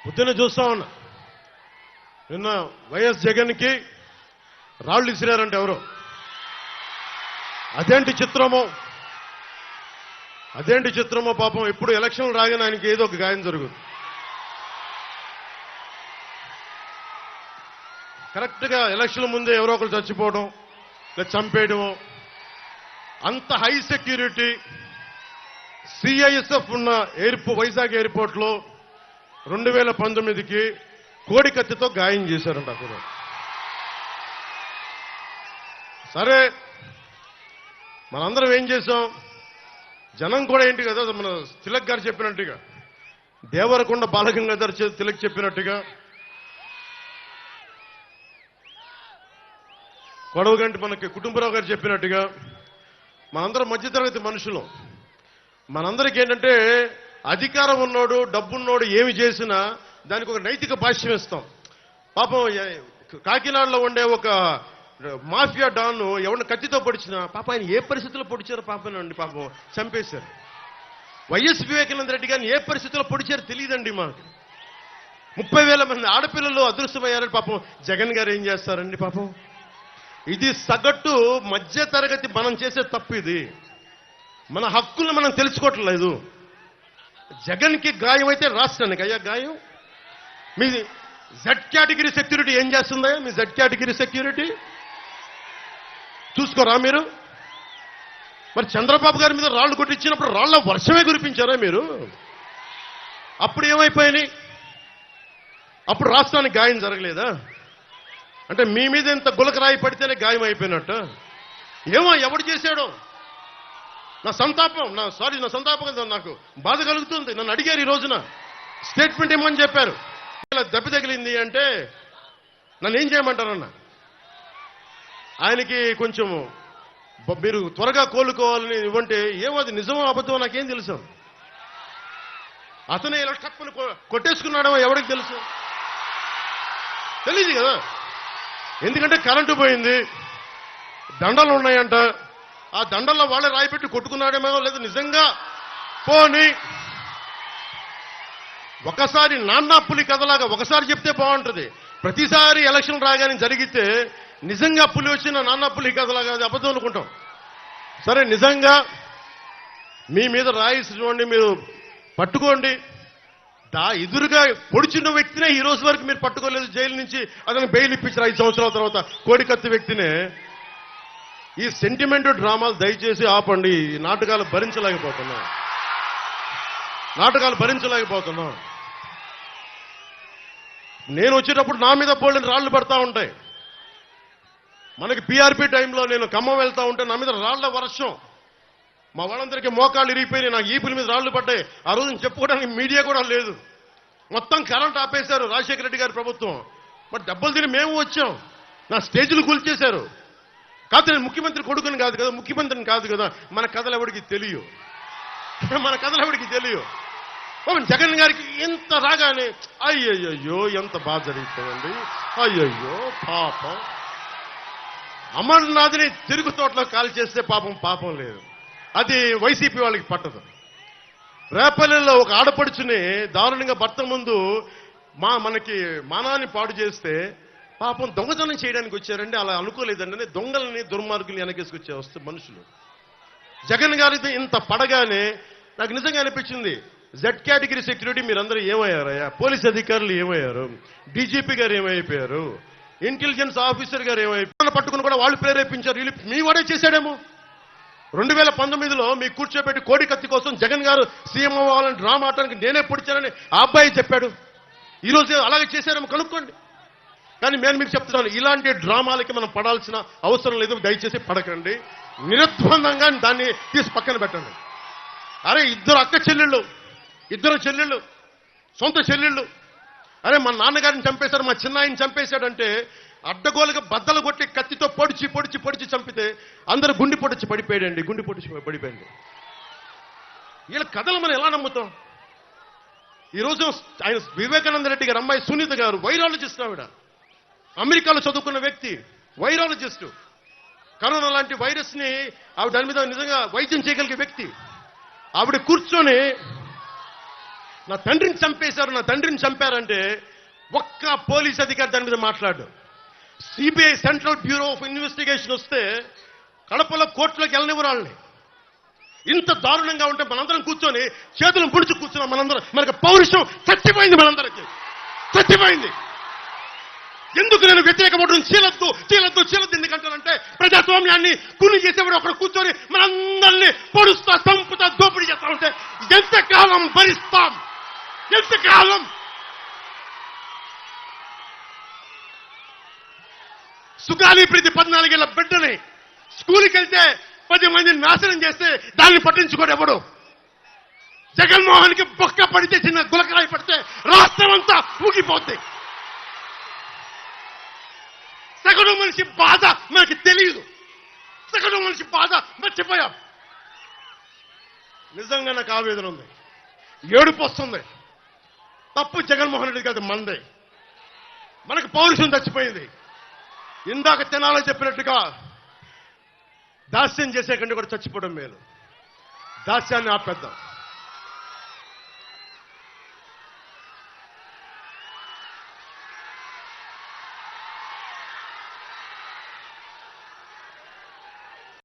పొద్దున్న చూస్తా ఉన్నా, నిన్న వైఎస్ జగన్కి రాళ్ళు ఇసిరారంటే ఎవరు? అదేంటి చిత్రమో పాపం. ఎప్పుడు ఎలక్షన్లు రాగానే ఆయనకి ఏదో ఒక గాయం జరుగుతుంది. కరెక్ట్గా ఎలక్షన్ల ముందే ఎవరో ఒకరు చచ్చిపోవడం లేదా చంపేయడం. అంత హై సెక్యూరిటీ సిఐఎస్ఎఫ్ ఉన్న వైజాగ్ ఎయిర్పోర్ట్లో 2019కి కోడి కత్తితో గాయం చేశారంట అక్కడ. సరే, మనందరం ఏం చేశాం? జనం కూడా ఏంటి కదా, మన తిలక్ గారు చెప్పినట్టుగా, దేవరకొండ బాలగంగాధర్ తిలక్ చెప్పినట్టుగా, కొడవగంటి మనకి కుటుంబరావు గారు చెప్పినట్టుగా, మనందరం మధ్యతరగతి మనుషులు. మనందరికీ ఏంటంటే అధికారం ఉన్నోడు, డబ్బున్నోడు ఏమి చేసినా దానికి ఒక నైతిక భాష్యం ఇస్తాం. పాపం కాకినాడలో ఉండే ఒక మాఫియా డాన్ ఎవరిని కత్తితో పొడిచినా పాపం ఆయన ఏ పరిస్థితుల్లో పొడిచారో పాపనండి, పాపం చంపేశారు. వైఎస్ వివేకానంద రెడ్డి గారిని ఏ పరిస్థితుల్లో పొడిచారో తెలియదండి మాకు. 30,000 మంది ఆడపిల్లలు అదృశ్యమయ్యారని పాపం జగన్ గారు ఏం చేస్తారండి పాపం. ఇది సగటు మధ్య తరగతి మనం చేసే తప్పు. ఇది మన హక్కులను మనం తెలుసుకోవట్లేదు. జగన్కి గాయం అయితే రాష్ట్రానికి అయ్యా గాయం. మీ జెడ్ కేటగిరీ సెక్యూరిటీ ఏం చేస్తుందా? మీ జెడ్ కేటగిరీ సెక్యూరిటీ చూసుకోరా మీరు? మరి చంద్రబాబు గారి మీద రాళ్లు కొట్టించినప్పుడు రాళ్ల వర్షమే కురిపించారా మీరు? అప్పుడు ఏమైపోయినాయి? అప్పుడు రాష్ట్రానికి గాయం జరగలేదా? అంటే మీ మీద ఎంత గులకరాయి పడితేనే గాయం అయిపోయినట్టు. ఏమో ఎవడు చేశాడో నా సంతాపం నాకు బాధ కలుగుతుంది. నన్ను అడిగారు ఈ రోజున స్టేట్మెంట్ ఇవ్వమని చెప్పారు. ఇలా దెబ్బ తగిలింది అంటే నన్ను ఏం చేయమంటారన్న? ఆయనకి కొంచెం మీరు త్వరగా కోలుకోవాలని ఇవ్వంటే ఏమో అది నిజమో అబద్ధమో నాకేం తెలుసు. అతనే ఇలా టక్కుని కొట్టేసుకున్నాడేమో ఎవరికి తెలుసు? తెలియదు కదా. ఎందుకంటే కరెంటు పోయింది, దండలు ఉన్నాయంట. ఆ దండల్లో వాళ్ళే రాయిపెట్టి కొట్టుకున్నాడేమో, లేదు నిజంగా పోని ఒకసారి నాన్నా పులి కథలాగా ఒకసారి చెప్తే బాగుంటుంది. ప్రతిసారి ఎలక్షన్ రాగానే జరిగితే నిజంగా పులి వచ్చిన నాన్నా పులి కథలాగా అది అబద్ధం అనుకుంటాం. సరే, నిజంగా మీ మీద రాయిసినోండి మీరు పట్టుకోండి. ఎదురుగా పొడిచిన వ్యక్తినే ఈ రోజు వరకు మీరు పట్టుకోలేదు. జైలు నుంచి అతను బెయిల్ ఇప్పించారు 5 సంవత్సరాల తర్వాత. కోడికత్తి వ్యక్తినే. ఈ సెంటిమెంట్ డ్రామాలు దయచేసి ఆపండి. ఈ నాటకాలు భరించలేకపోతున్నాం. నేను వచ్చేటప్పుడు నా మీద పోలిన రాళ్లు పడతా ఉంటాయి. మనకి పీఆర్పీ టైంలో నేను ఖమ్మం వెళ్తా ఉంటే నా మీద రాళ్ల వర్షం. మా వాళ్ళందరికీ మోకాళ్ళు ఇరిగిపోయినాయి, నాకు ఈపుల మీద రాళ్లు పడ్డాయి. ఆ రోజున చెప్పుకోవడానికి మీడియా కూడా లేదు. మొత్తం కరెంట్ ఆపేశారు రాజశేఖర రెడ్డి గారి ప్రభుత్వం. మరి దెబ్బలు తిని మేము వచ్చాం. నా స్టేజ్లు కూల్చేశారు. కాదు, నేను ముఖ్యమంత్రి కొడుకుని కాదు కదా, ముఖ్యమంత్రిని కాదు కదా. మన కథలు ఎవరికి తెలియవు. జగన్ గారికి ఎంత రాగానే అయ్యయ్యో ఎంత బాధ జరుగుతుందండి, అయ్యయ్యో పాపం. అమర్నాథ్ని తిరుగు తోటలో కాల్ చేస్తే పాపం లేదు. అది వైసీపీ వాళ్ళకి పట్టదు. రేపల్లెల్లో ఒక ఆడపడుచుని దారుణంగా భర్త ముందు మనకి మానాన్ని పాడు చేస్తే పాపం దొంగతనం చేయడానికి వచ్చారండి. అలా అనుకోలేదండి. దొంగలని దుర్మార్గుల్ని వెనకేసుకొచ్చే వస్తే మనుషులు. జగన్ గారితో ఇంత పడగానే నాకు నిజంగా అనిపించింది, జెడ్ కేటగిరీ సెక్యూరిటీ మీరందరూ ఏమయ్యారయ్యా? పోలీస్ అధికారులు ఏమయ్యారు? డీజీపీ గారు ఏమైపోయారు? ఇంటెలిజెన్స్ ఆఫీసర్ గారు ఏమైపోయారు? పట్టుకుని కూడా వాళ్ళు ప్రేరేపించారు. వీళ్ళు మీ వాడే చేశాడేమో. 2019లో మీ కూర్చోబెట్టి కోడి కత్తి కోసం జగన్ గారు సీఎం అవ్వాలని డ్రామా ఆడటానికి నేనే పొడిచానని ఆ అబ్బాయి చెప్పాడు. ఈరోజు అలాగే చేశారేమో కనుక్కోండి. కానీ నేను మీకు చెప్తున్నాను, ఇలాంటి డ్రామాలకి మనం పడాల్సిన అవసరం లేదు. దయచేసి పడకండి. నిర్ద్వందంగా దాన్ని తీసి పక్కన పెట్టండి. అరే, ఇద్దరు చెల్లెళ్ళు, సొంత చెల్లెళ్ళు. అరే, మా నాన్నగారిని చంపేశాడు, మా చిన్నాయని చంపేశాడంటే అడ్డగోలుగా బద్దలు కొట్టి కత్తితో పొడిచి చంపితే అందరూ గుండి పొడిచి పడిపోయింది. వీళ్ళ కథలు మనం ఎలా నమ్ముతాం? ఈరోజు ఆయన వివేకానంద రెడ్డి గారు అమ్మాయి సునీత గారు వైరాలజిస్ట్. ఆవిడ అమెరికాలో చదువుకున్న వ్యక్తి, వైరాలజిస్టు. కరోనా లాంటి వైరస్ ని ఆవిడ దాని మీద నిజంగా వైద్యం చేయగలిగే వ్యక్తి. ఆవిడ కూర్చొని నా తండ్రిని చంపారంటే ఒక్క పోలీస్ అధికారి దాని మీద మాట్లాడు. CBI central bureau of investigation వస్తే కడపలో కోర్టులోకి వెళ్ళనివ్వరు వాళ్ళని. ఇంత దారుణంగా ఉంటే మనందరం కూర్చొని చేతులను పుడిచి కూర్చున్నాం. మనకు పౌరుషం చచ్చిపోయింది, మనందరికీ చచ్చిపోయింది. ఎందుకు నేను వ్యతిరేకపడడం చీలద్దు ఎందుకంటానంటే ప్రజాస్వామ్యాన్ని కూలి చేసేవాడు ఒకడు కూర్చొని మనందరినీ పొడుస్తా సంపుతా దోపిడీ చేస్తా ఉంటే ఎంతకాలం భరిస్తాం? ఎంతకాలం? సుగాలి ప్రీతి 14 ఏళ్ల బిడ్డని స్కూల్కి వెళ్తే 10 మందిని నాశనం చేస్తే దాన్ని పట్టించుకోడు ఎవడు. జగన్మోహన్ కి బొక్క పడితే, చిన్న గులకరాయి పడితే రాష్ట్రం అంతా ఊగిపోద్ది. సగటు మనిషి బాధ మనకి తెలియదు. సగటు మనిషి బాధ మర్చిపోయాం. నిజంగా నాకు ఆవేదన ఉంది, ఏడుపు వస్తుంది. తప్పు జగన్మోహన్ రెడ్డి కాదు, మందే. మనకు పౌరుషం చచ్చిపోయింది. ఇందాక తెనాలో చెప్పినట్టుగా దాస్యం చేసే కంటే కూడా చచ్చిపోవడం మేలు. దాస్యాన్ని ఆపేద్దాం.